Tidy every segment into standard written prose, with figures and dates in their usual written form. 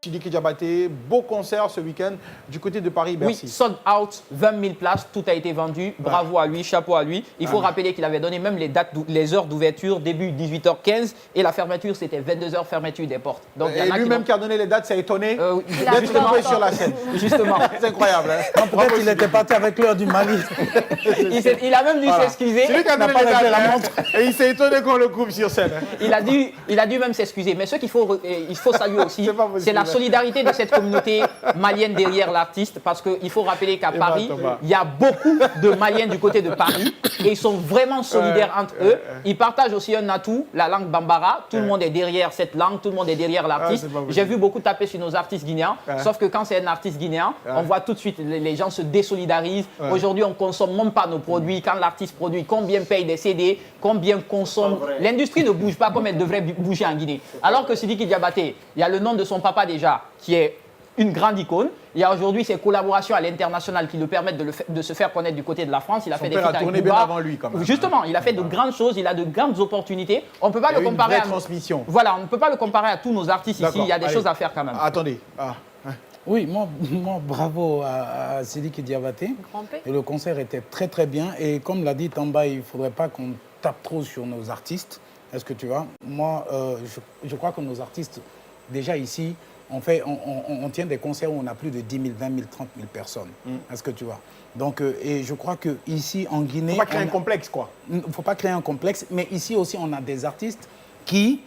Sidiki Diabaté, beau concert ce week-end du côté de Paris-Bercy. Oui, sold out, 20 000 places, tout a été vendu. Bravo à lui, chapeau à lui. Il faut rappeler qu'il avait donné même les dates, les heures d'ouverture, début 18h15 et la fermeture, c'était 22h, fermeture des portes. Donc, et lui-même qui a donné les dates, ça a étonné d'être tombé sur la scène. Justement. C'est incroyable. Hein. Peut-être qu'il était parti avec l'heure du Mali. Il a même dû s'excuser. C'est lui qui a donné les dates, et il s'est étonné qu'on le coupe sur scène. Il a dû même s'excuser. Mais ce qu'il faut saluer aussi, c'est la solidarité de cette communauté malienne derrière l'artiste, parce qu'il faut rappeler qu'à Paris, il y a beaucoup de Maliens du côté de Paris et ils sont vraiment solidaires entre eux. Ils partagent aussi un atout, la langue bambara. Tout le monde est derrière cette langue, tout le monde est derrière l'artiste. J'ai vu beaucoup taper sur nos artistes guinéens, sauf que quand c'est un artiste guinéen, on voit tout de suite les gens se désolidarisent. Aujourd'hui, on ne consomme même pas nos produits. Quand l'artiste produit, combien paye des CD, combien consomme. L'industrie ne bouge pas comme elle devrait bouger en Guinée. Alors que Sidiki Diabaté, il y a le nom de son papa déjà, qui est une grande icône. Il y a aujourd'hui ses collaborations à l'international qui lui permettent de se faire connaître du côté de la France. Il a fait des feats avec bien avant lui, quand même. Justement, il a fait de grandes choses, il a de grandes opportunités. On ne peut pas le comparer à transmission. Voilà, on ne peut pas le comparer à tous nos artistes ici. Il y a des choses à faire quand même. Attendez. Oui, moi, bravo à Sidiki Diabaté. Et le concert était très très bien. Et comme l'a dit Tamba, il ne faudrait pas qu'on tape trop sur nos artistes. Est-ce que tu vois? Moi, je crois que nos artistes, déjà ici, on tient des concerts où on a plus de 10 000, 20 000, 30 000 personnes. Est-ce que tu vois? Donc, et je crois qu'ici, en Guinée... Il ne faut pas créer un complexe, quoi. Il ne faut pas créer un complexe. Mais ici aussi, on a des artistes qui,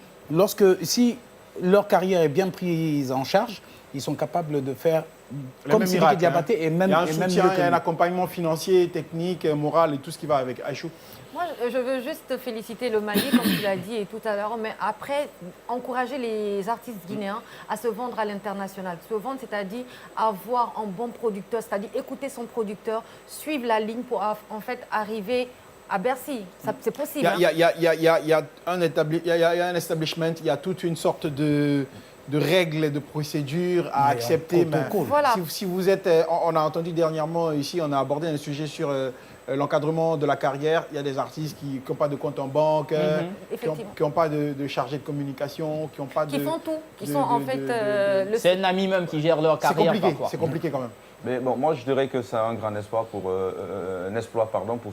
si leur carrière est bien prise en charge, ils sont capables de faire comme Sidiki Diabaté et même... Il y a un soutien, il y a un accompagnement financier, technique, moral et tout ce qui va avec. Aïchou. Moi, je veux juste féliciter le Mali, comme tu l'as dit et tout à l'heure, mais après, encourager les artistes guinéens à se vendre à l'international. Se vendre, c'est-à-dire avoir un bon producteur, c'est-à-dire écouter son producteur, suivre la ligne pour en fait arriver à Bercy. C'est possible. Il y a un establishment, il y a toute une sorte de règles et de procédures à accepter. Mais voilà. Si vous êtes... On a entendu dernièrement ici, on a abordé un sujet sur... l'encadrement de la carrière, il y a des artistes qui n'ont pas de compte en banque, qui n'ont pas de chargé de communication, qui n'ont pas de... Qui font tout, qui sont en fait... C'est un ami même qui gère leur carrière. C'est compliqué quand même. Mais bon, moi je dirais que c'est un grand espoir pour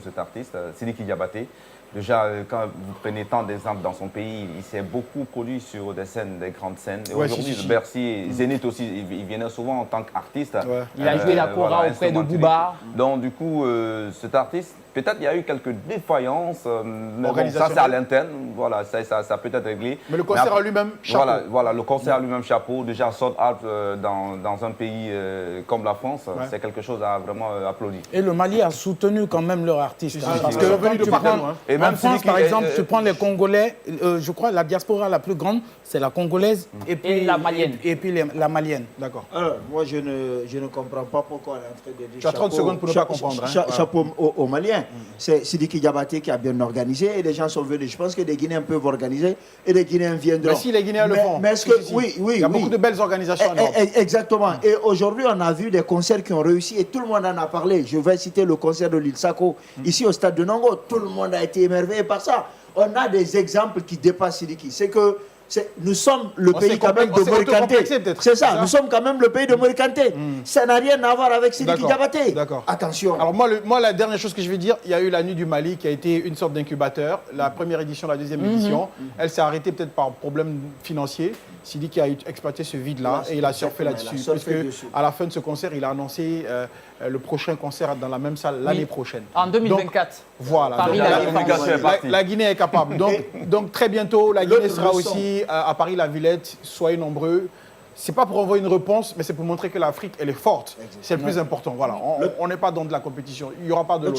cet artiste, Sidiki Diabaté. Déjà, quand vous prenez tant d'exemples dans son pays, il s'est beaucoup produit sur des scènes, des grandes scènes. Et aujourd'hui, Bercy, Zénith aussi, il venait souvent en tant qu'artiste. Il a joué la Cora auprès de Bouba. Donc du coup, cet artiste, peut-être il y a eu quelques défaillances, mais bon, ça c'est à l'interne, voilà, ça peut être réglé. Mais le concert en lui-même, chapeau. Voilà, le concert en lui-même, chapeau. Déjà, sold out dans un pays comme la France, c'est quelque chose à vraiment applaudir. Et le Mali a soutenu quand même leur artiste. Parce que tu prends... En France, par exemple, tu prends les Congolais, je crois la diaspora la plus grande, c'est la congolaise et puis la malienne. Et puis la malienne. D'accord. Alors, moi, je ne comprends pas pourquoi on est en train de dire... Tu as 30 secondes pour ne pas comprendre. Chapeau aux Maliens. C'est Sidiki Diabaté qui a bien organisé et les gens sont venus. Je pense que les Guinéens peuvent organiser et les Guinéens viendront. Mais si les Guinéens le font. Mais est-ce que... Oui. Il y a beaucoup de belles organisations. Exactement. Et aujourd'hui, on a vu des concerts qui ont réussi et tout le monde en a parlé. Je vais citer le concert de l'île Sako, ici au stade de Nongo. Tout le monde a été émerveillé par ça. On a des exemples qui dépassent Sidiki. C'est que nous sommes le pays quand même de Morikanté. C'est ça, nous sommes quand même le pays de Morikanté. Ça n'a rien à voir avec Sidiki Diabaté. D'accord. Attention. Alors moi, la dernière chose que je vais dire, il y a eu la Nuit du Mali qui a été une sorte d'incubateur. La première édition, la deuxième édition, elle s'est arrêtée peut-être par problème financier. Sidiki a exploité ce vide-là et il a surfé là-dessus. Parce qu'à la fin de ce concert, il a annoncé le prochain concert dans la même salle l'année prochaine. En 2024. Donc, voilà. Paris, la Guinée est capable. Donc très bientôt, la Guinée sera aussi à Paris-la Villette. Soyez nombreux. Ce n'est pas pour envoyer une réponse, mais c'est pour montrer que l'Afrique, elle est forte. C'est le plus important. Voilà. On n'est pas dans de la compétition. Il n'y aura pas de...